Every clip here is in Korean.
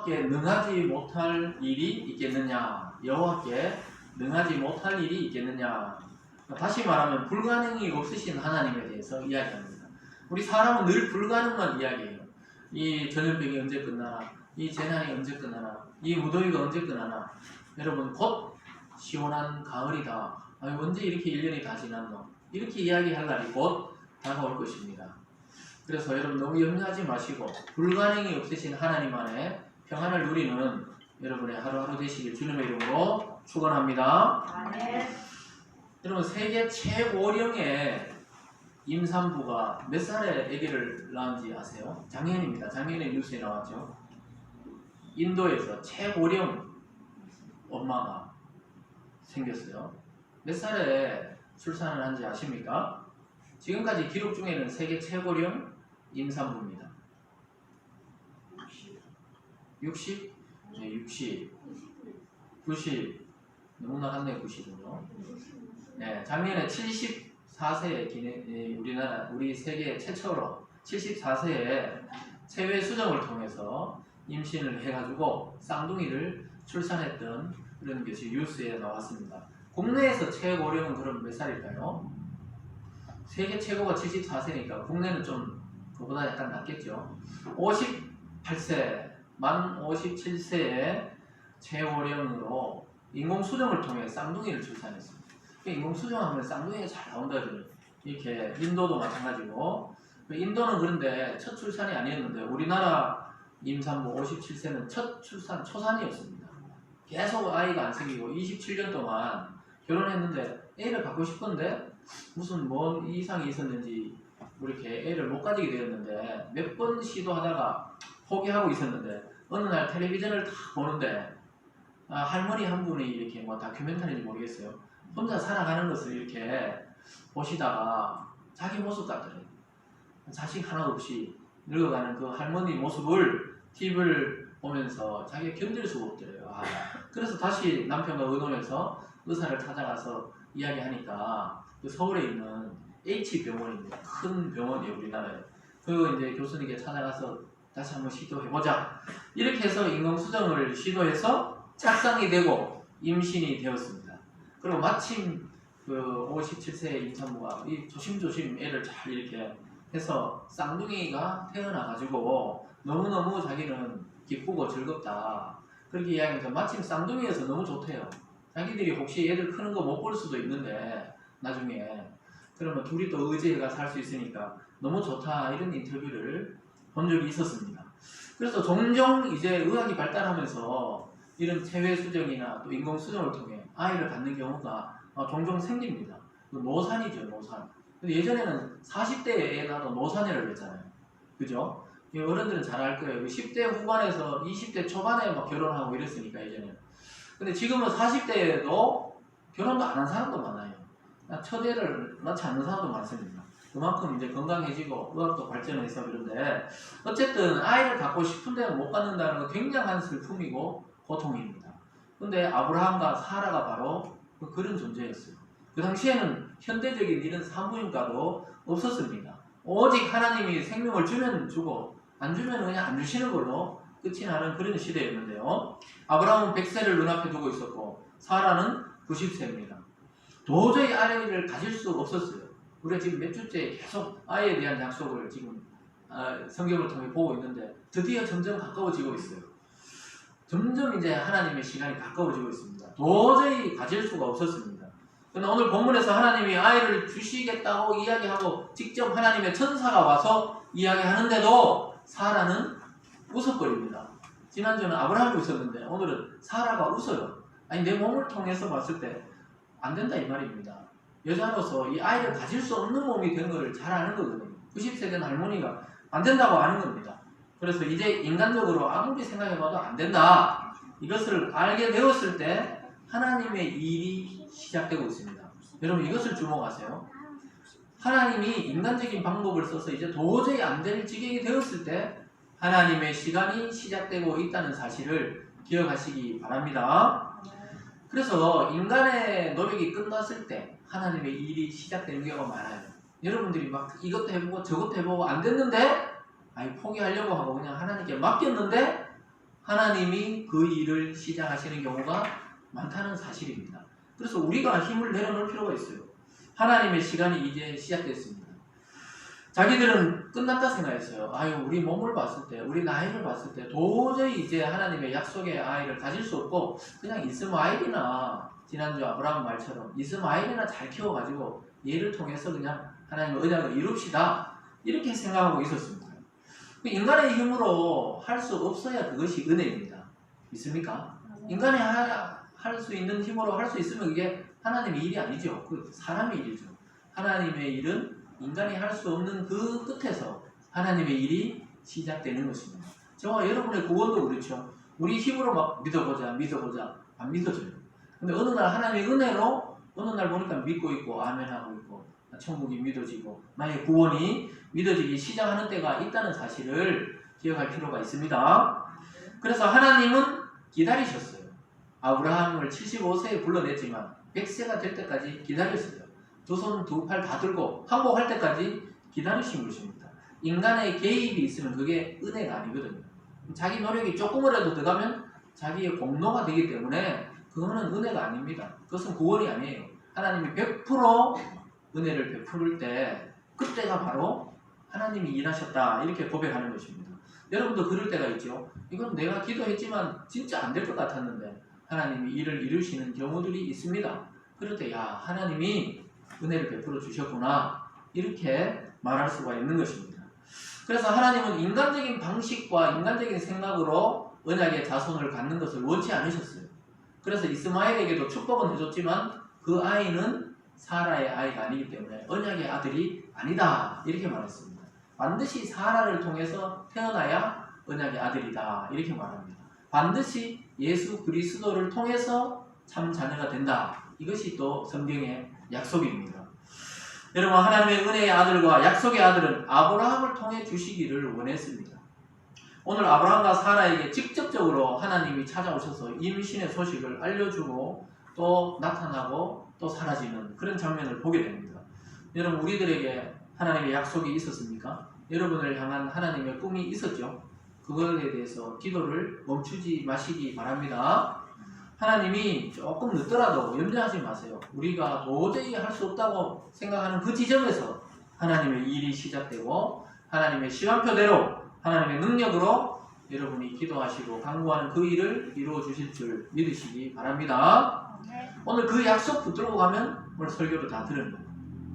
여호와께 능하지 못할 일이 있겠느냐? 여호와께 능하지 못할 일이 있겠느냐? 다시 말하면 불가능이 없으신 하나님에 대해서 이야기합니다. 우리 사람은 늘 불가능만 이야기해요. 이 전염병이 언제 끝나나? 이 재난이 언제 끝나나? 이 무더위가 언제 끝나나? 여러분 곧 시원한 가을이다. 언제 이렇게 1년이 다 지났노? 이렇게 이야기할 날이 곧 다가올 것입니다. 그래서 여러분 너무 염려하지 마시고 불가능이 없으신 하나님 안에 평안을 누리는 여러분의 하루하루 되시길 주님의 이름으로 축원합니다. 아멘. 여러분 세계 최고령의 임산부가 몇 살에 아기를 낳은지 아세요? 작년입니다. 작년에 뉴스에 나왔죠. 인도에서 최고령 엄마가 생겼어요. 몇 살에 출산을 한지 아십니까? 지금까지 기록 중에는 세계 최고령 임산부입니다. 60? 네, 60. 90. 너무 나갔네요, 90은요. 네, 작년에 74세에 우리 세계 최초로 74세에 체외 수정을 통해서 임신을 해가지고 쌍둥이를 출산했던 그런 것이 뉴스에 나왔습니다. 국내에서 최고령은 그럼 몇 살일까요? 세계 최고가 74세니까 국내는 좀 그보다 약간 낮겠죠. 58세, 만 57세의 최고령으로 인공수정을 통해 쌍둥이를 출산했습니다. 인공수정하면 쌍둥이가 잘 나온다더니 이렇게 인도도 마찬가지고 인도는 그런데 첫 출산이 아니었는데 우리나라 임산부 57세는 첫 출산 초산이었습니다. 계속 아이가 안 생기고 27년 동안 결혼했는데 애를 갖고 싶은데 무슨 뭔 이상이 있었는지 이렇게 애를 못 가지게 되었는데 몇 번 시도하다가 포기하고 있었는데 어느 날 텔레비전을 딱 보는데 할머니 한 분이 이렇게 뭐 다큐멘터리인지 모르겠어요. 혼자 살아가는 것을 이렇게 보시다가 자기 모습 같더래요. 자식 하나 없이 늙어가는 그 할머니 모습을 TV를 보면서 자기가 견딜 수가 없더래요. 그래서 다시 남편과 의논해서 의사를 찾아가서 이야기하니까 그 서울에 있는 H병원입니다. 큰 병원이에요, 우리나라에. 그 이제 교수님께 찾아가서 다시 한번 시도해보자. 이렇게 해서 인공수정을 시도해서 착상이 되고 임신이 되었습니다. 그리고 마침 그 57세의 임산부가 이 조심조심 애를 잘 이렇게 해서 쌍둥이가 태어나가지고 너무너무 자기는 기쁘고 즐겁다. 그렇게 이야기해서 마침 쌍둥이여서 너무 좋대요. 자기들이 혹시 애들 크는 거 못 볼 수도 있는데 나중에 그러면 둘이 또 의지해가 살 수 있으니까 너무 좋다 이런 인터뷰를 본 적이 있었습니다. 그래서 종종 이제 의학이 발달하면서 이런 체외 수정이나 또 인공 수정을 통해 아이를 갖는 경우가 종종 생깁니다. 노산이죠, 노산. 근데 예전에는 40대에 애 낳아도 노산이라고 했잖아요. 그죠? 어른들은 잘 알 거예요. 10대 후반에서 20대 초반에 막 결혼하고 이랬으니까 예전에는. 근데 지금은 40대에도 결혼도 안 한 사람도 많아요. 첫 애를 낳지 않는 사람도 많습니다. 그만큼 이제 건강해지고 의학도 발전해서 그런데 어쨌든 아이를 갖고 싶은데 못 갖는다는 건 굉장한 슬픔이고 고통입니다. 근데 아브라함과 사라가 바로 그런 존재였어요. 그 당시에는 현대적인 이런 산부인과도 없었습니다. 오직 하나님이 생명을 주면 주고 안 주면 그냥 안 주시는 걸로 끝이 나는 그런 시대였는데요. 아브라함은 100세를 눈앞에 두고 있었고 사라는 90세입니다. 도저히 아이를 가질 수 없었어요. 우리가 지금 몇 주째 계속 아이에 대한 약속을 지금 성경을 통해 보고 있는데 드디어 점점 가까워지고 있어요. 점점 이제 하나님의 시간이 가까워지고 있습니다. 도저히 가질 수가 없었습니다. 그런데 오늘 본문에서 하나님이 아이를 주시겠다고 이야기하고 직접 하나님의 천사가 와서 이야기하는데도 사라는 웃어버립니다. 지난주는 아브라함이 웃었는데 오늘은 사라가 웃어요. 아니 내 몸을 통해서 봤을 때 안 된다 이 말입니다. 여자로서 이 아이를 가질 수 없는 몸이 된 거를 잘 아는 거거든요. 90세 된 할머니가 안 된다고 아는 겁니다. 그래서 이제 인간적으로 아무리 생각해봐도 안 된다. 이것을 알게 되었을 때 하나님의 일이 시작되고 있습니다. 여러분 이것을 주목하세요. 하나님이 인간적인 방법을 써서 이제 도저히 안 될 지경이 되었을 때 하나님의 시간이 시작되고 있다는 사실을 기억하시기 바랍니다. 그래서 인간의 노력이 끝났을 때 하나님의 일이 시작되는 경우가 많아요. 여러분들이 막 이것도 해보고 저것도 해보고 안 됐는데 포기하려고 하고 그냥 하나님께 맡겼는데 하나님이 그 일을 시작하시는 경우가 많다는 사실입니다. 그래서 우리가 힘을 내려놓을 필요가 있어요. 하나님의 시간이 이제 시작됐습니다. 자기들은 끝났다 생각했어요. 아유, 우리 몸을 봤을 때, 우리 나이를 봤을 때 도저히 이제 하나님의 약속의 아이를 가질 수 없고 그냥 이스마엘이나 지난주 아브라함 말처럼 이스마엘이나 잘 키워가지고 얘를 통해서 그냥 하나님의 언약을 이룹시다 이렇게 생각하고 있었습니다. 인간의 힘으로 할 수 없어야 그것이 은혜입니다. 믿습니까? 인간이 할 수 있는 힘으로 할 수 있으면 그게 하나님의 일이 아니죠. 그 사람의 일이죠. 하나님의 일은 인간이 할 수 없는 그 끝에서 하나님의 일이 시작되는 것입니다. 저와 여러분의 구원도 그렇죠. 우리 힘으로 막 믿어보자 안 믿어져요. 근데 어느 날 하나님의 은혜로 어느 날 보니까 믿고 있고 아멘하고 있고 천국이 믿어지고 나의 구원이 믿어지기 시작하는 때가 있다는 사실을 기억할 필요가 있습니다. 그래서 하나님은 기다리셨어요. 아브라함을 75세에 불러냈지만 100세가 될 때까지 기다렸어요. 두 손 두 팔 다 들고 항복할 때까지 기다리신 것입니다. 인간의 개입이 있으면 그게 은혜가 아니거든요. 자기 노력이 조금이라도 들어가면 자기의 공로가 되기 때문에 그거는 은혜가 아닙니다. 그것은 구원이 아니에요. 하나님이 100% 은혜를 베풀 때 그때가 바로 하나님이 일하셨다 이렇게 고백하는 것입니다. 여러분도 그럴 때가 있죠. 이건 내가 기도했지만 진짜 안 될 것 같았는데 하나님이 일을 이루시는 경우들이 있습니다. 그럴 때 야, 하나님이 은혜를 베풀어 주셨구나 이렇게 말할 수가 있는 것입니다. 그래서 하나님은 인간적인 방식과 인간적인 생각으로 언약의 자손을 갖는 것을 원치 않으셨어요. 그래서 이스마엘에게도 축복은 해줬지만 그 아이는 사라의 아이가 아니기 때문에 언약의 아들이 아니다 이렇게 말했습니다. 반드시 사라를 통해서 태어나야 언약의 아들이다 이렇게 말합니다. 반드시 예수 그리스도를 통해서 참 자녀가 된다. 이것이 또 성경의 약속입니다. 여러분, 하나님의 은혜의 아들과 약속의 아들은 아브라함을 통해 주시기를 원했습니다. 오늘 아브라함과 사라에게 직접적으로 하나님이 찾아오셔서 임신의 소식을 알려주고 또 나타나고 또 사라지는 그런 장면을 보게 됩니다. 여러분, 우리들에게 하나님의 약속이 있었습니까? 여러분을 향한 하나님의 꿈이 있었죠? 그것에 대해서 기도를 멈추지 마시기 바랍니다. 하나님이 조금 늦더라도 염려하지 마세요. 우리가 도저히 할 수 없다고 생각하는 그 지점에서 하나님의 일이 시작되고 하나님의 시간표대로 하나님의 능력으로 여러분이 기도하시고 간구하는 그 일을 이루어 주실 줄 믿으시기 바랍니다. 오늘 그 약속 붙들고 가면 오늘 설교를 다 들은 거예요.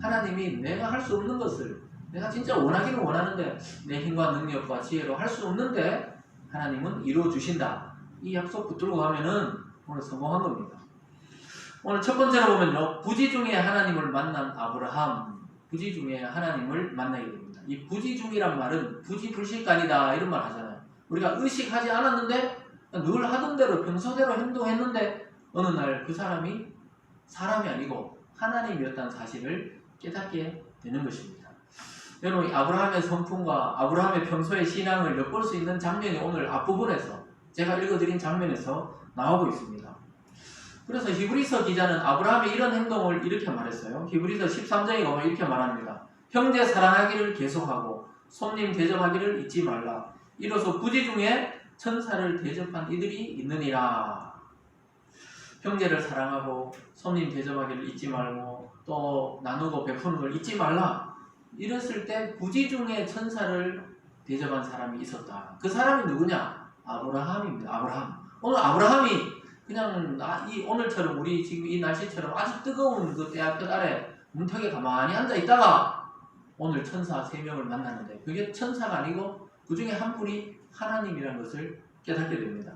하나님이 내가 할 수 없는 것을 내가 진짜 원하기는 원하는데 내 힘과 능력과 지혜로 할 수 없는데 하나님은 이루어 주신다. 이 약속 붙들고 가면은 오늘 성공한 겁니다. 오늘 첫 번째로 보면요. 부지 중에 하나님을 만난 아브라함. 부지 중에 하나님을 만나게 됩니다. 이 부지 중이란 말은 부지불식간이다 이런 말 하잖아요. 우리가 의식하지 않았는데 늘 하던 대로 평소대로 행동했는데 어느 날 그 사람이 사람이 아니고 하나님이었다는 사실을 깨닫게 되는 것입니다. 여러분, 아브라함의 성품과 아브라함의 평소의 신앙을 엿볼 수 있는 장면이 오늘 앞부분에서 제가 읽어드린 장면에서 나오고 있습니다. 그래서 히브리서 기자는 아브라함의 이런 행동을 이렇게 말했어요. 히브리서 13장에 보면 이렇게 말합니다. 형제 사랑하기를 계속하고 손님 대접하기를 잊지 말라. 이로써 부지 중에 천사를 대접한 이들이 있느니라. 형제를 사랑하고 손님 대접하기를 잊지 말고 또 나누고 베푸는 걸 잊지 말라. 이랬을 때 부지 중에 천사를 대접한 사람이 있었다. 그 사람이 누구냐? 아브라함입니다. 아브라함. 오늘 아브라함이 그냥 오늘처럼 우리 지금 이 날씨처럼 아주 뜨거운 그 태양볕 아래 문턱에 가만히 앉아 있다가 오늘 천사 3명을 만났는데 그게 천사가 아니고 그 중에 한 분이 하나님이라는 것을 깨닫게 됩니다.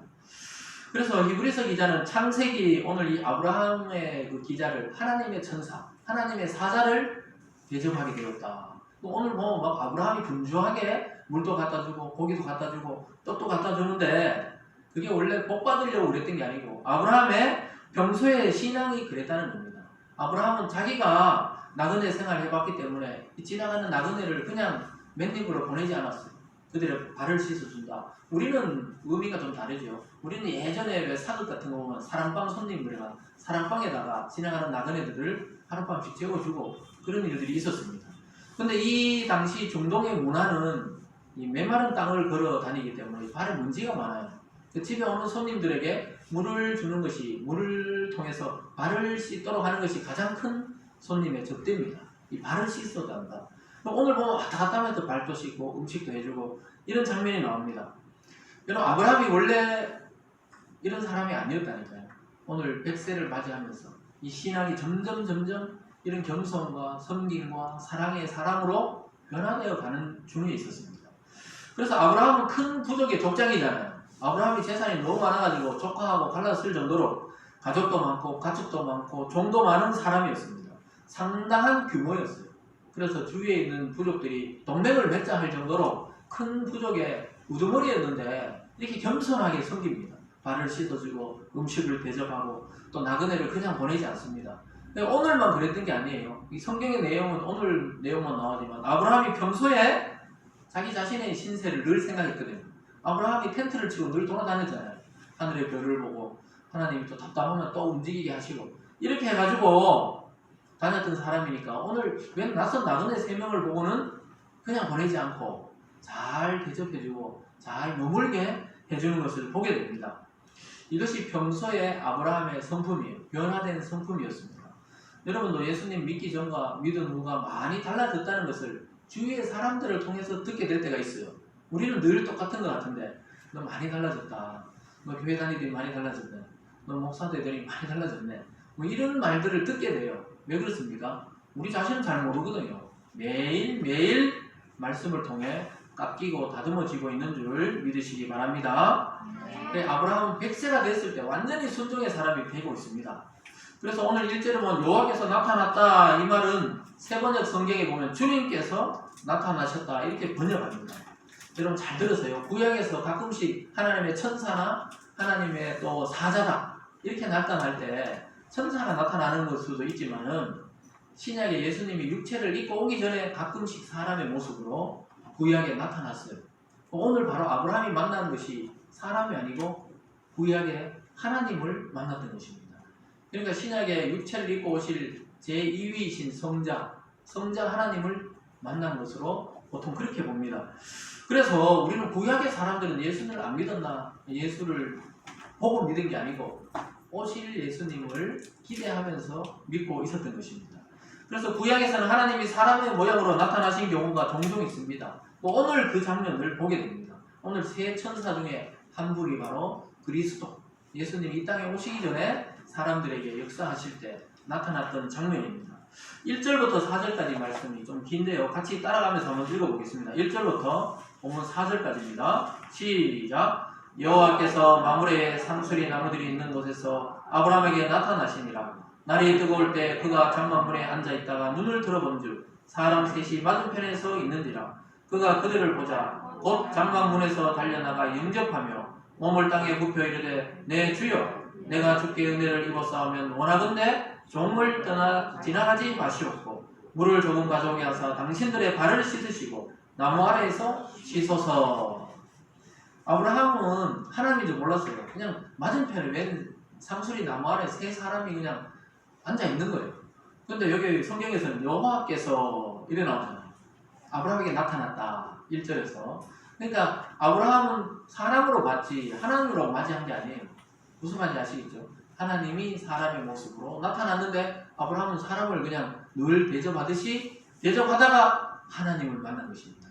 그래서 히브리서 기자는 창세기 오늘 이 아브라함의 그 기자를 하나님의 천사, 하나님의 사자를 대접하게 되었다. 오늘 뭐 막 아브라함이 분주하게 물도 갖다 주고 고기도 갖다 주고 떡도 갖다 주는데 그게 원래 복 받으려고 그랬던 게 아니고 아브라함의 평소의 신앙이 그랬다는 겁니다. 아브라함은 자기가 나그네 생활을 해봤기 때문에 지나가는 나그네를 그냥 맨입으로 보내지 않았어요. 그들의 발을 씻어준다. 우리는 의미가 좀 다르죠. 우리는 예전에 왜 사극 같은 거 보면 사랑방 손님들이나 사랑방에다가 지나가는 나그네들을 하룻밤씩 재워주고 그런 일들이 있었습니다. 근데 이 당시 중동의 문화는 이 메마른 땅을 걸어 다니기 때문에 발에 먼지가 많아요. 그 집에 오는 손님들에게 물을 주는 것이, 물을 통해서 발을 씻도록 하는 것이 가장 큰 손님의 접대입니다. 이 발을 씻어야 한다. 오늘 보면 왔다 갔다 하면서 발도 씻고 음식도 해주고 이런 장면이 나옵니다. 여러분, 아브라함이 원래 이런 사람이 아니었다니까요. 오늘 100세를 맞이하면서 이 신앙이 점점 이런 겸손과 섬김과 사랑의 사람으로 변화되어 가는 중에 있었습니다. 그래서 아브라함은 큰 부족의 족장이잖아요. 아브라함이 재산이 너무 많아가지고 조카하고 갈라쓸 정도로 가족도 많고 가축도 많고 종도 많은 사람이었습니다. 상당한 규모였어요. 그래서 주위에 있는 부족들이 동맹을 맺자 할 정도로 큰 부족의 우두머리였는데 이렇게 겸손하게 섬깁니다. 발을 씻어주고 음식을 대접하고 또 나그네를 그냥 보내지 않습니다. 오늘만 그랬던 게 아니에요. 이 성경의 내용은 오늘 내용만 나오지만 아브라함이 평소에 자기 자신의 신세를 늘 생각했거든요. 아브라함이 텐트를 치고 늘 돌아다녔잖아요. 하늘의 별을 보고 하나님이 또 답답하면 또 움직이게 하시고 이렇게 해가지고 다녔던 사람이니까 오늘 웬 낯선 나그네 3명을 보고는 그냥 보내지 않고 잘 대접해주고 잘 머물게 해주는 것을 보게 됩니다. 이것이 평소에 아브라함의 성품이에요. 변화된 성품이었습니다. 여러분도 예수님 믿기 전과 믿은 후가 많이 달라졌다는 것을 주위의 사람들을 통해서 듣게 될 때가 있어요. 우리는 늘 똑같은 것 같은데 너 많이 달라졌다. 너 교회 다니더니 많이 달라졌네. 너 목사 되더니 많이 달라졌네. 뭐 이런 말들을 듣게 돼요. 왜 그렇습니까? 우리 자신은 잘 모르거든요. 매일매일 말씀을 통해 깎이고 다듬어지고 있는 줄 믿으시기 바랍니다. 아브라함은 100세가 됐을 때 완전히 순종의 사람이 되고 있습니다. 그래서 오늘 1절에 보면 여호와께서 나타났다 이 말은 세번역 성경에 보면 주님께서 나타나셨다 이렇게 번역합니다. 여러분 잘 들으세요. 구약에서 가끔씩 하나님의 천사나 하나님의 또 사자다 이렇게 나타날 때 천사가 나타나는 걸 수도 있지만은 신약에 예수님이 육체를 입고 오기 전에 가끔씩 사람의 모습으로 구약에 나타났어요. 오늘 바로 아브라함이 만난 것이 사람이 아니고 구약의 하나님을 만났던 것입니다. 그러니까 신약에 육체를 입고 오실 제2위이신 성자 하나님을 만난 것으로 보통 그렇게 봅니다. 그래서 우리는 구약의 사람들은 예수를 안 믿었나? 예수를 보고 믿은 게 아니고 오실 예수님을 기대하면서 믿고 있었던 것입니다. 그래서 구약에서는 하나님이 사람의 모양으로 나타나신 경우가 종종 있습니다. 오늘 그 장면을 보게 됩니다. 오늘 세 천사 중에 한 분이 바로 그리스도, 예수님이 이 땅에 오시기 전에 사람들에게 역사하실 때 나타났던 장면입니다. 1절부터 4절까지 말씀이 좀 긴데요. 같이 따라가면서 한번 읽어보겠습니다. 1절부터 본문 4절까지입니다. 시작! 여호와께서 마므레의 상수리 나무들이 있는 곳에서 아브라함에게 나타나시니라. 날이 뜨거울 때 그가 장막문에 앉아있다가 눈을 들어본즉 사람 셋이 맞은편에 서 있는지라. 그가 그들을 보자 곧 장막문에서 달려나가 영접하며 몸을 땅에 굽혀 이르되 내 주여 내가 주께 은혜를 입었사오면 원하건대 종을 떠나 지나가지 마시옵고 물을 조금 가져오게 하사 당신들의 발을 씻으시고 나무 아래에서 씻어서. 아브라함은 하나님인 줄 몰랐어요. 그냥 맞은편에 웬 상수리 나무 아래 세 사람이 그냥 앉아 있는 거예요. 근데 여기 성경에서는 여호와께서 이래 나오잖아요. 아브라함에게 나타났다 1절에서. 그러니까 아브라함은 사람으로 맞지 하나님으로 맞이한 게 아니에요. 무슨 말인지 아시겠죠? 하나님이 사람의 모습으로 나타났는데 아브라함은 사람을 그냥 늘 대접하듯이 대접하다가 하나님을 만난 것입니다.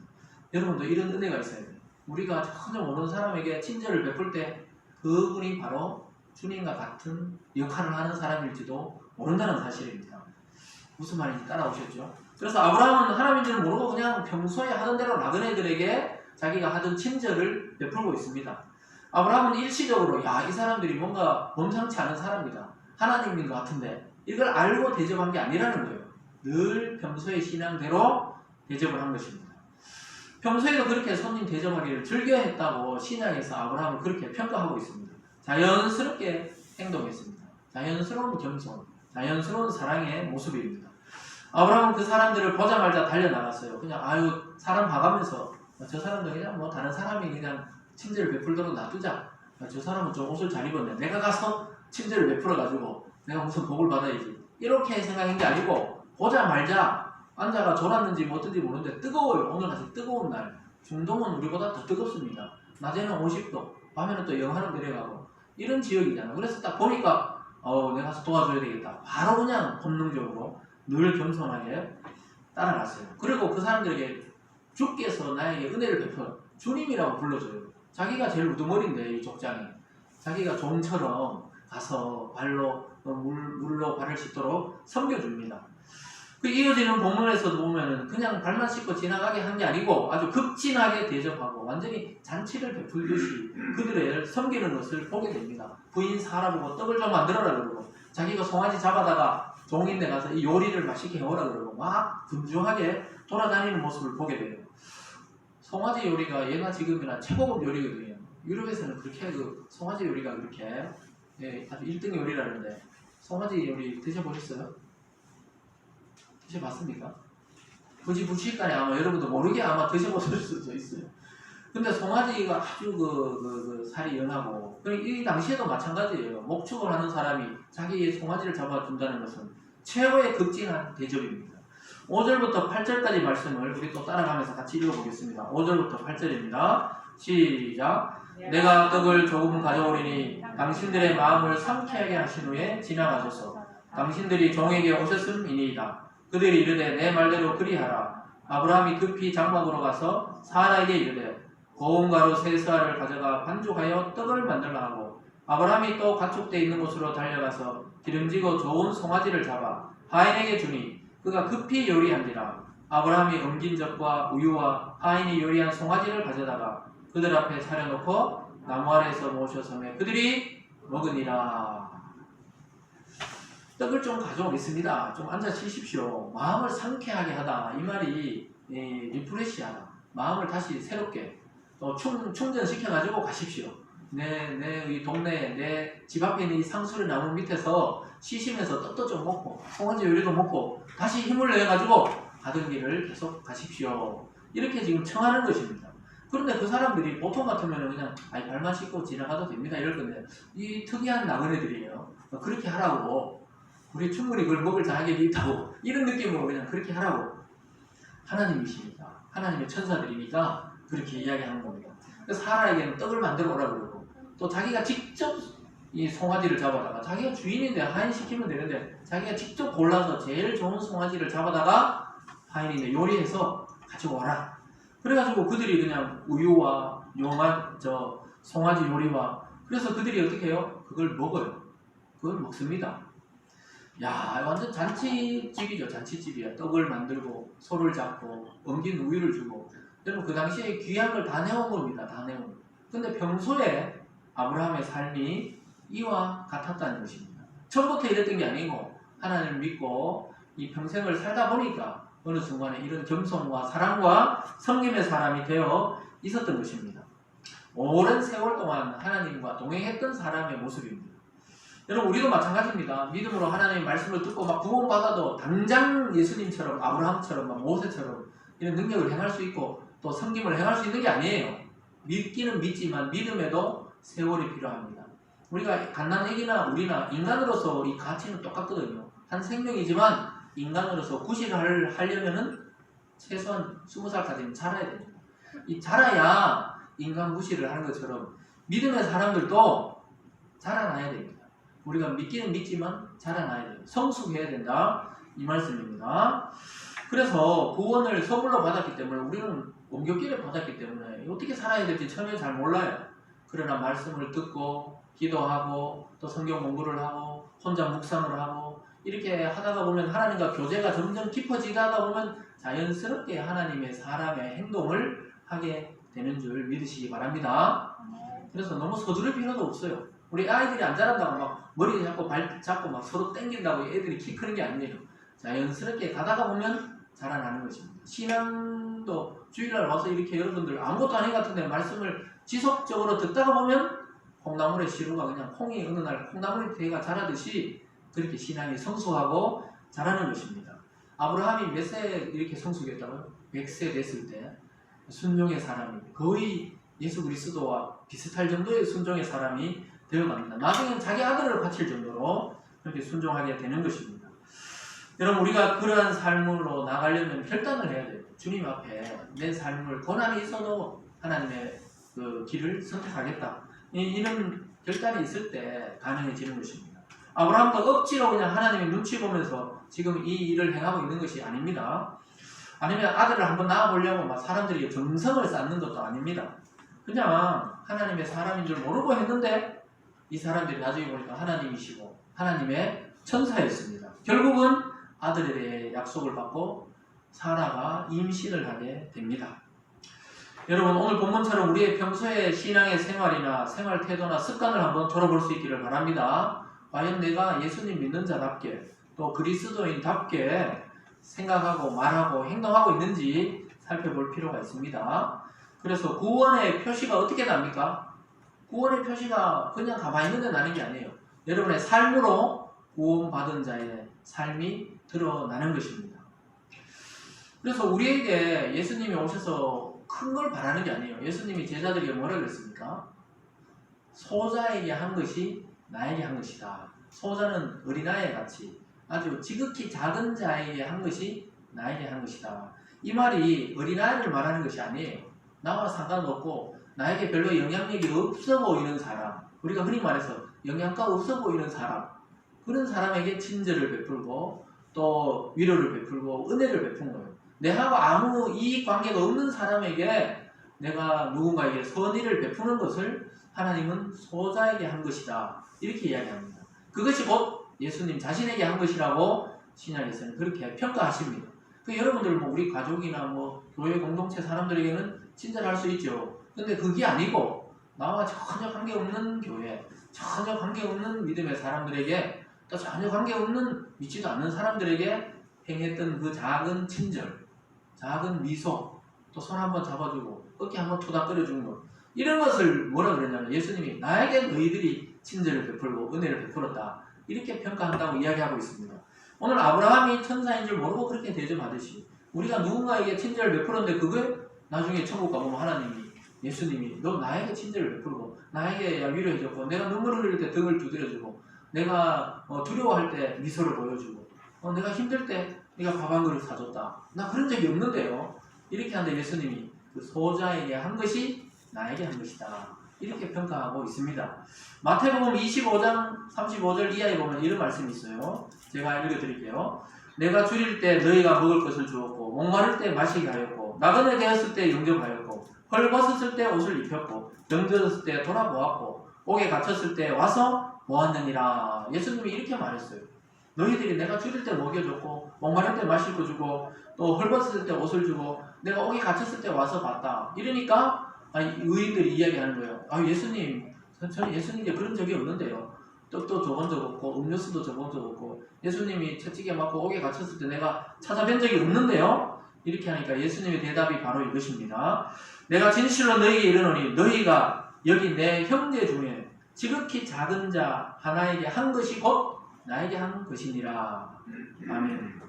여러분도 이런 은혜가 있어야 돼요. 우리가 전혀 모르는 사람에게 친절을 베풀 때 그분이 바로 주님과 같은 역할을 하는 사람일지도 모른다는 사실입니다. 무슨 말인지 따라오셨죠? 그래서 아브라함은 하나님인 줄 모르고 그냥 평소에 하던 대로 나그네들에게 자기가 하던 친절을 베풀고 있습니다. 아브라함은 일시적으로 이 사람들이 뭔가 범상치 않은 사람이다. 하나님인 것 같은데 이걸 알고 대접한 게 아니라는 거예요. 늘 평소의 신앙대로 대접을 한 것입니다. 평소에도 그렇게 손님 대접하기를 즐겨했다고 신약에서 아브라함을 그렇게 평가하고 있습니다. 자연스럽게 행동했습니다. 자연스러운 겸손, 자연스러운 사랑의 모습입니다. 아브라함은 그 사람들을 보자마자 달려나갔어요. 그냥 사람 봐가면서 저 사람도 그냥 뭐 다른 사람이 그냥 친절을 베풀도록 놔두자. 저 사람은 좀 옷을 잘 입었네. 내가 가서 친절을 베풀어가지고 내가 무슨 복을 받아야지. 이렇게 생각한 게 아니고 보자마자 앉아가 졸았는지 뭐 어떤지 모르는데 뜨거워요. 오늘 같이 뜨거운 날. 중동은 우리보다 더 뜨겁습니다. 낮에는 50도, 밤에는 또 영하로 내려가고 이런 지역이잖아. 그래서 딱 보니까 내가 가서 도와줘야 되겠다. 바로 그냥 본능적으로 늘 겸손하게 따라갔어요. 그리고 그 사람들에게 주께서 나에게 은혜를 베풀어 주님이라고 불러줘요. 자기가 제일 우두머리인데 이 족장이 자기가 종처럼 가서 발로 물로 발을 씻도록 섬겨줍니다. 그 이어지는 본문에서도 보면은 그냥 발만 씻고 지나가게 한 게 아니고 아주 극진하게 대접하고 완전히 잔치를 베풀듯이 그들을 섬기는 것을 보게 됩니다. 부인 사라보고 떡을 좀 만들어라 그러고 자기가 송아지 잡아다가 종인네 가서 이 요리를 맛있게 해오라 그러고 막 분주하게 돌아다니는 모습을 보게 돼요. 송아지 요리가 예나 지금이나 최고급 요리거든요. 유럽에서는 그렇게 그 송아지 요리가 그렇게 아주 1등 요리라는데 송아지 요리 드셔보셨어요? 드셔봤습니까? 굳이 무식간에 아마 여러분도 모르게 아마 드셔보실 수도 있어요. 근데 송아지가 아주 그 살이 연하고 이 당시에도 마찬가지예요. 목축을 하는 사람이 자기의 송아지를 잡아준다는 것은 최고의 극진한 대접입니다. 5절부터 8절까지 말씀을 우리 또 따라가면서 같이 읽어보겠습니다. 5절부터 8절입니다. 시작. 내가 떡을 조금 가져오리니 당신들의 마음을 상쾌하게 하신 후에 지나가소서. 당신들이 종에게 오셨음이니이다. 그들이 이르되 내 말대로 그리하라. 아브라함이 급히 장막으로 가서 사라에게 이르되 고운 가루 세 스아를 가져가 반죽하여 떡을 만들라 하고 아브라함이 또 가축대 있는 곳으로 달려가서 기름지고 좋은 송아지를 잡아 하인에게 주니 그가 급히 요리한지라. 아브라함이 엉긴 젖과 우유와 하인이 요리한 송아지를 가져다가 그들 앞에 차려놓고 나무 아래에서 모셔서매 그들이 먹으니라. 떡을 좀 가져오겠습니다. 좀 앉아 쉬십시오. 마음을 상쾌하게 하다. 이 말이 리프레시하다. 마음을 다시 새롭게 또 충전시켜가지고 가십시오. 내 동네에 내 집 앞에 있는 이 상수리 나무 밑에서 쉬시면서 떡도 좀 먹고 송아지 요리도 먹고 다시 힘을 내가지고 가던 길을 계속 가십시오. 이렇게 지금 청하는 것입니다. 그런데 그 사람들이 보통 같으면 그냥 발만 씻고 지나가도 됩니다 이럴 건데 이 특이한 나그네들이에요. 그렇게 하라고 우리 충분히 그걸 먹을 자격이 있다고 이런 느낌으로 그냥 그렇게 하라고 하나님이시니까 하나님의 천사들이니까 그렇게 이야기하는 겁니다. 그래서 사라에게는 떡을 만들어 오라고 그러고 또 자기가 직접 이 송아지를 잡아다가 자기가 주인인데 하인 시키면 되는데 자기가 직접 골라서 제일 좋은 송아지를 잡아다가 하인인데 요리해서 가지고 와라. 그래가지고 그들이 그냥 우유와 용한 송아지 요리와 그래서 그들이 어떻게 해요? 그걸 먹어요. 그걸 먹습니다. 야 완전 잔치집이죠. 잔치집이야. 떡을 만들고 소를 잡고 엉긴 우유를 주고 여러분 그 당시에 귀한 걸 다 내온 겁니다. 다 내온. 근데 평소에 아브라함의 삶이 이와 같았다는 것입니다. 처음부터 이랬던 게 아니고 하나님을 믿고 이 평생을 살다 보니까 어느 순간에 이런 겸손과 사랑과 섬김의 사람이 되어 있었던 것입니다. 오랜 세월 동안 하나님과 동행했던 사람의 모습입니다. 여러분 우리도 마찬가지입니다. 믿음으로 하나님의 말씀을 듣고 막 구원받아도 당장 예수님처럼 아브라함처럼 막 모세처럼 이런 능력을 행할 수 있고 또 섬김을 행할 수 있는 게 아니에요. 믿기는 믿지만 믿음에도 세월이 필요합니다. 우리가 갓난애기나 우리나 인간으로서 이 가치는 똑같거든요. 한 생명이지만 인간으로서 구실을 하려면은 최소한 20살까지는 자라야 됩니다. 이 자라야 인간 구실을 하는 것처럼 믿음의 사람들도 자라나야 됩니다. 우리가 믿기는 믿지만 자라나야 돼요. 성숙해야 된다. 이 말씀입니다. 그래서 구원을 선물로 받았기 때문에 우리는 옮겼기를 받았기 때문에 어떻게 살아야 될지 처음에 잘 몰라요. 그러나 말씀을 듣고 기도하고 또 성경 공부를 하고 혼자 묵상을 하고 이렇게 하다가 보면 하나님과 교제가 점점 깊어지다가 보면 자연스럽게 하나님의 사람의 행동을 하게 되는 줄 믿으시기 바랍니다. 그래서 너무 서두를 필요도 없어요. 우리 아이들이 안 자란다고 막 머리 잡고 발 잡고 막 서로 땡긴다고 애들이 키 크는 게 아니에요. 자연스럽게 가다가 보면 자라나는 것입니다. 신앙도 주일날 와서 이렇게 여러분들 아무것도 아닌 것 같은데 말씀을 지속적으로 듣다가 보면 콩나물의 시루가 그냥 콩이 어느 날 콩나물의 대가 자라듯이 그렇게 신앙이 성숙하고 자라는 것입니다. 아브라함이 몇 세 이렇게 성숙했다고요? 100세 됐을 때 순종의 사람이 거의 예수 그리스도와 비슷할 정도의 순종의 사람이 되어갑니다. 나중에는 자기 아들을 바칠 정도로 그렇게 순종하게 되는 것입니다. 여러분 우리가 그러한 삶으로 나가려면 결단을 해야 돼요. 주님 앞에 내 삶을 고난이 있어도 하나님의 그 길을 선택하겠다. 이런 결단이 있을 때 가능해지는 것입니다. 아브라함도 억지로 그냥 하나님의 눈치 보면서 지금 이 일을 행하고 있는 것이 아닙니다. 아니면 아들을 한번 낳아보려고 막 사람들이 정성을 쌓는 것도 아닙니다. 그냥 하나님의 사람인 줄 모르고 했는데 이 사람들이 나중에 보니까 하나님이시고 하나님의 천사였습니다. 결국은 아들에 대해 약속을 받고 사라가 임신을 하게 됩니다. 여러분, 오늘 본문처럼 우리의 평소의 신앙의 생활이나 생활 태도나 습관을 한번 돌아볼 수 있기를 바랍니다. 과연 내가 예수님 믿는 자답게 또 그리스도인답게 생각하고 말하고 행동하고 있는지 살펴볼 필요가 있습니다. 그래서 구원의 표시가 어떻게 납니까? 구원의 표시가 그냥 가만히 있는 데 나는 게 아니에요. 여러분의 삶으로 구원받은 자의 삶이 드러나는 것입니다. 그래서 우리에게 예수님이 오셔서 큰 걸 바라는 게 아니에요. 예수님이 제자들에게 뭐라 그랬습니까? 소자에게 한 것이 나에게 한 것이다. 소자는 어린아이 같이 아주 지극히 작은 자에게 한 것이 나에게 한 것이다. 이 말이 어린아이를 말하는 것이 아니에요. 나와 상관없고 나에게 별로 영향력이 없어 보이는 사람, 우리가 흔히 말해서 영양가 없어 보이는 사람, 그런 사람에게 친절을 베풀고 또 위로를 베풀고 은혜를 베푼 거예요. 내하고 아무 이익관계가 없는 사람에게 내가 누군가에게 선의를 베푸는 것을 하나님은 소자에게 한 것이다. 이렇게 이야기합니다. 그것이 곧 예수님 자신에게 한 것이라고 신약에서는 그렇게 평가하십니다. 여러분들 우리 가족이나 교회 공동체 사람들에게는 친절할 수 있죠. 근데 그게 아니고 나와 전혀 관계없는 교회, 전혀 관계없는 믿음의 사람들에게 또 전혀 관계없는 믿지도 않는 사람들에게 행했던 그 작은 친절, 작은 미소, 또 손 한번 잡아주고 어깨 한번 토닥거려주는 것, 이런 것을 뭐라 그러냐면 예수님이 나에게 너희들이 친절을 베풀고 은혜를 베풀었다, 이렇게 평가한다고 이야기하고 있습니다. 오늘 아브라함이 천사인 줄 모르고 그렇게 대접하듯이 우리가 누군가에게 친절을 베풀었는데 그걸 나중에 천국 가보면 하나님이, 예수님이 너 나에게 친절을 베풀고 나에게 위로해줬고 내가 눈물을 흘릴 때 등을 두드려주고 내가 두려워할 때 미소를 보여주고 내가 힘들 때 네가 밥 한 그릇 사줬다, 나 그런 적이 없는데요. 이렇게 하는데 예수님이 그 소자에게 한 것이 나에게 한 것이다, 이렇게 평가하고 있습니다. 마태복음 25장 35절 이하에 보면 이런 말씀이 있어요. 제가 읽어드릴게요. 내가 줄일 때 너희가 먹을 것을 주었고 목마를 때 마시게 하였고 나그네 되었을 때 영접하였고 헐벗었을 때 옷을 입혔고 병들었을 때 돌아보았고 옥에 갇혔을 때 와서 보았느니라. 예수님이 이렇게 말했어요. 너희들이 내가 줄일 때 먹여줬고 목마를 때 마실 거 주고 또 헐벗었을 때 옷을 주고 내가 옥에 갇혔을 때 와서 봤다. 이러니까 의인들이 이야기하는 거예요. 예수님, 저는 예수님께 그런 적이 없는데요. 떡도 줘본 적 없고 음료수도 줘본 적 없고 예수님이 채찍에 맞고 옥에 갇혔을 때 내가 찾아뵌 적이 없는데요. 이렇게 하니까 예수님의 대답이 바로 이것입니다. 내가 진실로 너희에게 이르노니 너희가 여기 내 형제 중에 지극히 작은 자 하나에게 한 것이 곧 나에게 한 것이니라. 아멘.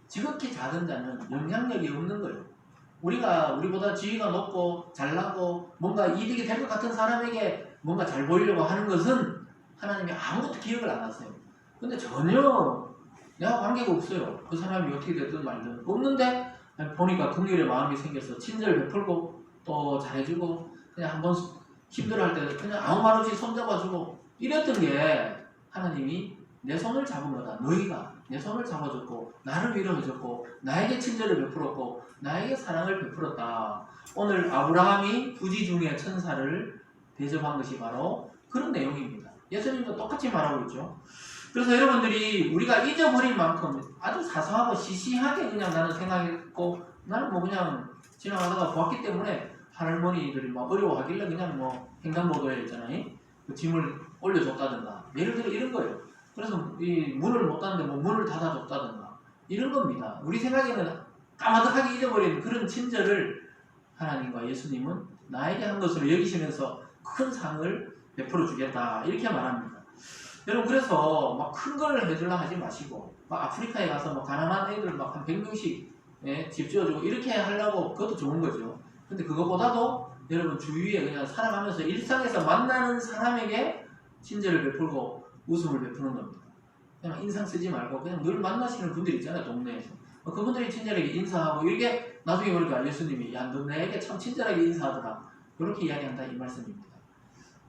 지극히 작은 자는 영향력이 없는 거예요. 우리보다 지위가 높고 잘나고 뭔가 이득이 될 것 같은 사람에게 뭔가 잘 보이려고 하는 것은 하나님이 아무것도 기억을 안 하세요. 근데 전혀 내가 관계가 없어요. 그 사람이 어떻게 됐든 말든 없는데 보니까 긍휼의 마음이 생겨서 친절 베풀고 또 잘해주고 그냥 한번 힘들어할 때 그냥 아무 말 없이 손잡아주고 이랬던 게 하나님이 내 손을 잡은 거다. 너희가 내 손을 잡아줬고 나를 위로해줬고 나에게 친절을 베풀었고 나에게 사랑을 베풀었다. 오늘 아브라함이 부지 중에 천사를 대접한 것이 바로 그런 내용입니다. 예수님도 똑같이 말하고 있죠. 그래서 여러분들이 우리가 잊어버릴 만큼 아주 사소하고 시시하게 그냥 나는 생각했고 나는 그냥 지나가다가 보았기 때문에 할머니들이 막 어려워하길래 그냥 횡단보도에 있잖아요. 그 짐을 올려줬다든가 예를 들어 이런 거예요. 그래서 이 문을 못 닫는데 문을 닫아줬다든가 이런 겁니다. 우리 생각에는 까마득하게 잊어버린 그런 친절을 하나님과 예수님은 나에게 한 것으로 여기시면서 큰 상을 베풀어 주겠다, 이렇게 말합니다. 여러분, 그래서 큰 걸 해주려 하지 마시고 아프리카에 가서 가난한 애들 한 100명씩 집 지어주고 이렇게 하려고, 그것도 좋은 거죠. 근데 그것보다도 여러분 주위에 그냥 살아가면서 일상에서 만나는 사람에게 친절을 베풀고 웃음을 베푸는 겁니다. 그냥 인상 쓰지 말고 그냥 늘 만나시는 분들 있잖아요, 동네에서. 그분들이 친절하게 인사하고 이렇게 나중에 보니까 예수님이 야, 너 내게 참 친절하게 인사하더라, 그렇게 이야기한다 이 말씀입니다.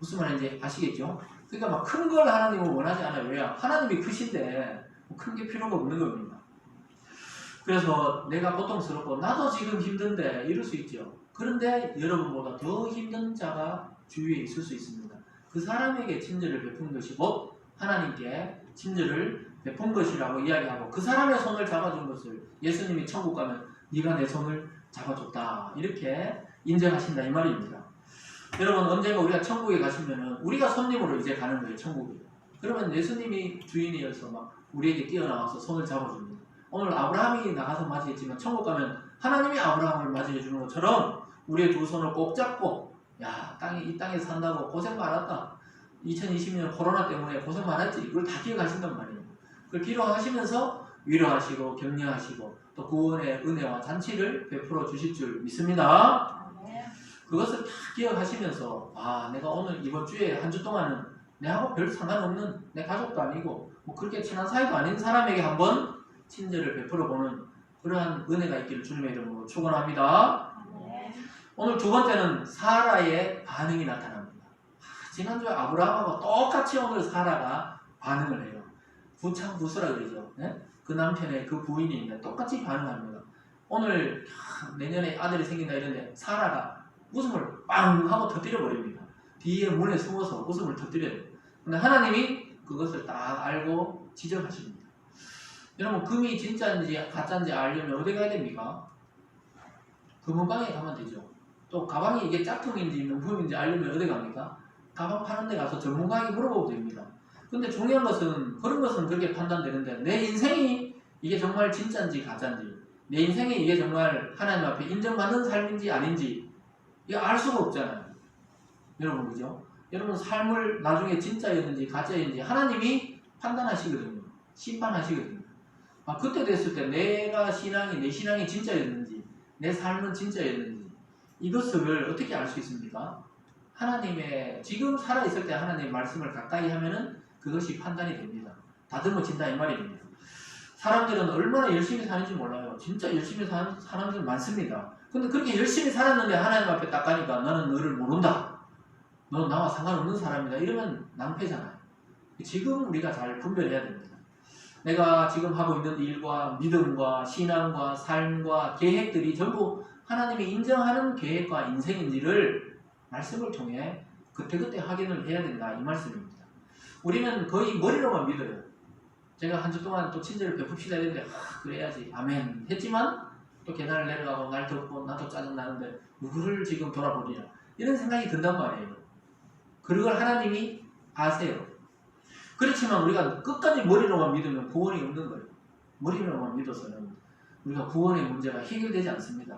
무슨 말인지 아시겠죠? 그러니까 막 큰 걸 하나님은 원하지 않아요. 왜? 하나님이 크신데 큰 게 필요가 없는 겁니다. 그래서 내가 고통스럽고 나도 지금 힘든데 이럴 수 있죠. 그런데 여러분보다 더 힘든 자가 주위에 있을 수 있습니다. 그 사람에게 친절을 베푼 것이 곧 하나님께 친절을 베푼 것이라고 이야기하고 그 사람의 손을 잡아준 것을 예수님이 천국 가면 네가 내 손을 잡아줬다 이렇게 인정하신다 이 말입니다. 여러분 언젠가 우리가 천국에 가시면은 우리가 손님으로 이제 가는 거예요. 천국에. 그러면 예수님이 주인이어서 막 우리에게 뛰어나와서 손을 잡아줍니다. 오늘 아브라함이 나가서 맞이했지만 천국 가면 하나님이 아브라함을 맞이해 주는 것처럼 우리의 두 손을 꼭 잡고 야 이 땅에 산다고 고생 많았다. 2020년 코로나 때문에 고생 많았지. 이걸 다 기억하신단 말이에요. 그걸 기록하시면서 위로하시고 격려하시고 또 구원의 은혜와 잔치를 베풀어 주실 줄 믿습니다. 그것을 다 기억하시면서 아 내가 오늘 이번 주에 한 주 동안은 내하고 별 상관없는 내 가족도 아니고 뭐 그렇게 친한 사이도 아닌 사람에게 한번 친절을 베풀어 보는 그러한 은혜가 있기를 주님의 이름으로 축원합니다. 오늘 두 번째는 사라의 반응이 나타납니다. 지난주에 아브라함하고 똑같이 오늘 사라가 반응을 해요. 부창부수라 그러죠. 네? 그 남편의 그 부인이 있는데 똑같이 반응합니다. 오늘 내년에 아들이 생긴다 이런데 사라가 웃음을 빵 하고 터뜨려 버립니다. 뒤에 문에 숨어서 웃음을 터뜨려요. 근데 하나님이 그것을 딱 알고 지적하십니다. 여러분 금이 진짜인지 가짜인지 알려면 어디 가야 됩니까? 금은방에 가면 되죠. 또 가방이 이게 짝퉁인지 명품인지 알려면 어디 갑니까? 가방 파는 데 가서 전문가에게 물어보면 됩니다. 근데 중요한 것은 그런 것은 그렇게 판단되는데 내 인생이 이게 정말 진짜인지 가짜인지 내 인생이 이게 정말 하나님 앞에 인정받는 삶인지 아닌지 이거 알 수가 없잖아요. 여러분 그죠? 여러분 삶을 나중에 진짜였는지 가짜였는지 하나님이 판단하시거든요. 심판하시거든요. 그때 됐을 때 내 신앙이 진짜였는지 내 삶은 진짜였는지 이것을 어떻게 알 수 있습니까? 하나님의 지금 살아있을 때 하나님의 말씀을 가까이 하면은 그것이 판단이 됩니다. 다듬어진다 이 말입니다. 사람들은 얼마나 열심히 사는지 몰라요. 진짜 열심히 사는 사람들 많습니다. 근데 그렇게 열심히 살았는데 하나님 앞에 딱 가니까 나는 너를 모른다. 너 나와 상관없는 사람이다. 이러면 낭패잖아요. 지금 우리가 잘 분별해야 됩니다. 내가 지금 하고 있는 일과 믿음과 신앙과 삶과 계획들이 전부 하나님이 인정하는 계획과 인생인지를 말씀을 통해 그때그때 확인을 해야 된다 이 말씀입니다. 우리는 거의 머리로만 믿어요. 제가 한 주 동안 또 친절을 베풉시다 했는데 그래야지 아멘 했지만 또 계단을 내려가고 날 덮고 나도 짜증나는데 누구를 지금 돌아보리라 이런 생각이 든단 말이에요. 그걸 하나님이 아세요. 그렇지만 우리가 끝까지 머리로만 믿으면 구원이 없는 거예요. 머리로만 믿어서는 우리가 구원의 문제가 해결되지 않습니다.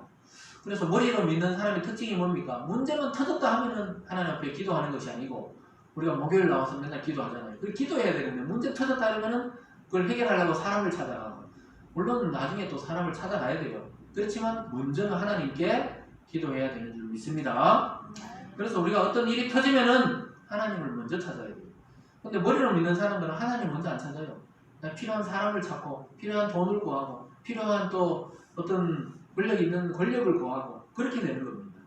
그래서 머리로 믿는 사람의 특징이 뭡니까? 문제만 터졌다 하면은 하나님 앞에 기도하는 것이 아니고 우리가 목요일 나와서 맨날 기도하잖아요. 그 기도해야 되는데 문제 터졌다 하면은 그걸 해결하려고 사람을 찾아가고 물론 나중에 또 사람을 찾아가야 돼요. 그렇지만 먼저는 하나님께 기도해야 되는 줄 믿습니다. 그래서 우리가 어떤 일이 터지면은 하나님을 먼저 찾아야 돼요. 근데 머리로 믿는 사람들은 하나님 먼저 안 찾아요. 필요한 사람을 찾고 필요한 돈을 구하고 필요한 또 어떤 권력 있는 권력을 구하고 그렇게 되는 겁니다.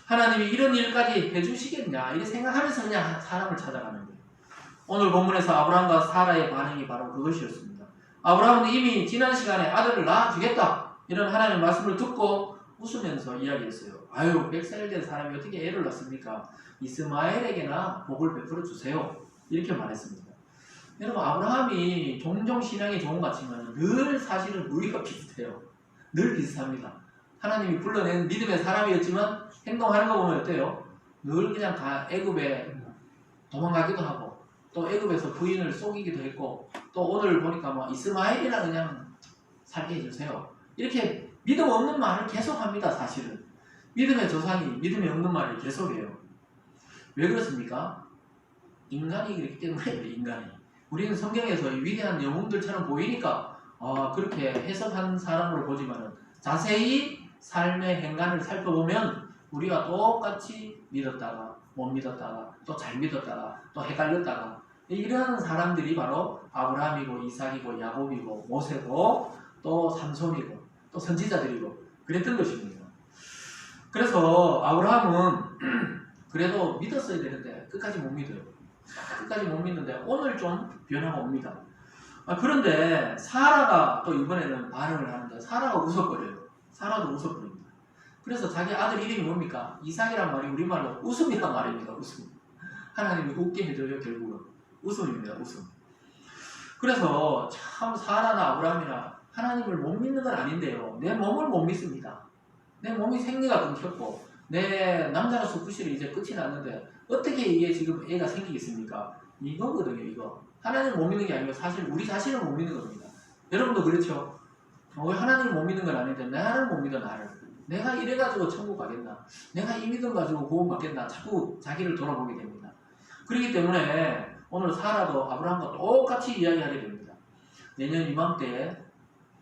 하나님이 이런 일까지 해주시겠냐 이렇게 생각하면서 그냥 사람을 찾아가는 거예요. 오늘 본문에서 아브라함과 사라의 반응이 바로 그것이었습니다. 아브라함은 이미 지난 시간에 아들을 낳아주겠다 이런 하나님의 말씀을 듣고 웃으면서 이야기했어요. 아유 100살 된 사람이 어떻게 애를 낳습니까? 이스마엘에게나 복을 베풀어 주세요. 이렇게 말했습니다. 여러분 아브라함이 종종 신앙이 좋은 것 같지만 늘 사실은 우리가 비슷해요. 늘 비슷합니다. 하나님이 불러낸 믿음의 사람이었지만 행동하는 거 보면 어때요? 늘 그냥 애굽에 도망가기도 하고 또 애굽에서 부인을 속이기도 했고 또 오늘 보니까 뭐 이스마엘이라 그냥 살게 해주세요. 이렇게 믿음 없는 말을 계속합니다. 사실은 믿음의 조상이 믿음이 없는 말을 계속해요. 왜 그렇습니까? 인간이 그렇기 때문에 인간이 우리는 성경에서 위대한 영웅들처럼 보이니까 그렇게 해석한 사람으로 보지만은 자세히 삶의 행간을 살펴보면 우리가 똑같이 믿었다가 못 믿었다가 또 잘 믿었다가 또 헷갈렸다가 이러한 사람들이 바로 아브라함이고 이삭이고 야곱이고 모세고 또 삼손이고 또 선지자들이고 그랬던 것입니다. 그래서 아브라함은 그래도 믿었어야 되는데 끝까지 못 믿어요. 끝까지 못 믿는데 오늘 좀 변화가 옵니다. 그런데 사라가 또 이번에는 반응을 하는데 사라가 웃어버려요. 사라도 웃어버립니다. 그래서 자기 아들 이름이 뭡니까? 이삭이란 말이 우리말로 웃음이란 말입니다. 웃음. 하나님이 웃게 해줘요. 결국은 웃음입니다. 웃음. 그래서 참 사라나 아브라함이나 하나님을 못 믿는 건 아닌데요. 내 몸을 못 믿습니다. 내 몸이 생리가 끊겼고 내 남자로서 구실이 이제 끝이 났는데 어떻게 이게 지금 애가 생기겠습니까? 이거거든요. 이거. 하나님을 못 믿는 게 아니고 사실 우리 자신을 못 믿는 겁니다. 여러분도 그렇죠? 왜 하나님을 못 믿는 건 아닌데 나를 못 믿어. 나를. 내가 이래가지고 천국 가겠나? 내가 이 믿음 가지고 구원 받겠나? 자꾸 자기를 돌아보게 됩니다. 그렇기 때문에 오늘 사라도 아브라함과 똑같이 이야기하게 됩니다. 내년 이맘때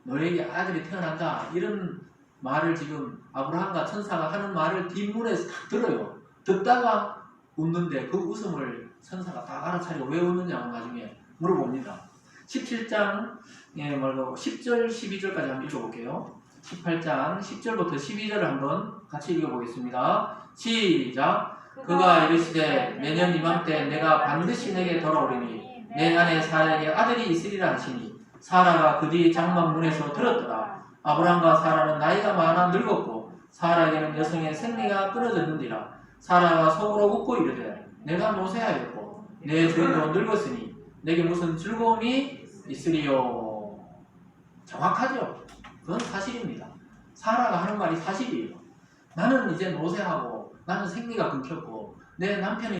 너에게 아들이 태어난다. 이런 말을 지금 아브라함과 천사가 하는 말을 뒷문에서 딱 들어요. 듣다가 웃는데 그 웃음을 천사가 다 알아차리고 왜 웃느냐고 나중에 물어봅니다. 17장 10절 12절까지 한번 읽어볼게요. 18장 10절부터 12절을 한번 같이 읽어보겠습니다. 시작. 그가 이르시되 내년 이맘때 내가 반드시 내게 돌아오리니 내 아내 사라에게 아들이 있으리라 하시니 사라가 그 뒤 장막 문에서 들었더라. 아브람과 사라는 나이가 많아 늙었고 사라에게는 여성의 생리가 끊어졌는지라. 사라가 속으로 웃고 이르되 내가 노쇠하였고 내 주인도 늙었으니 내게 무슨 즐거움이 있으리요. 정확하죠? 그건 사실입니다. 사라가 하는 말이 사실이에요. 나는 이제 노쇠하고 나는 생리가 끊겼고 내 남편이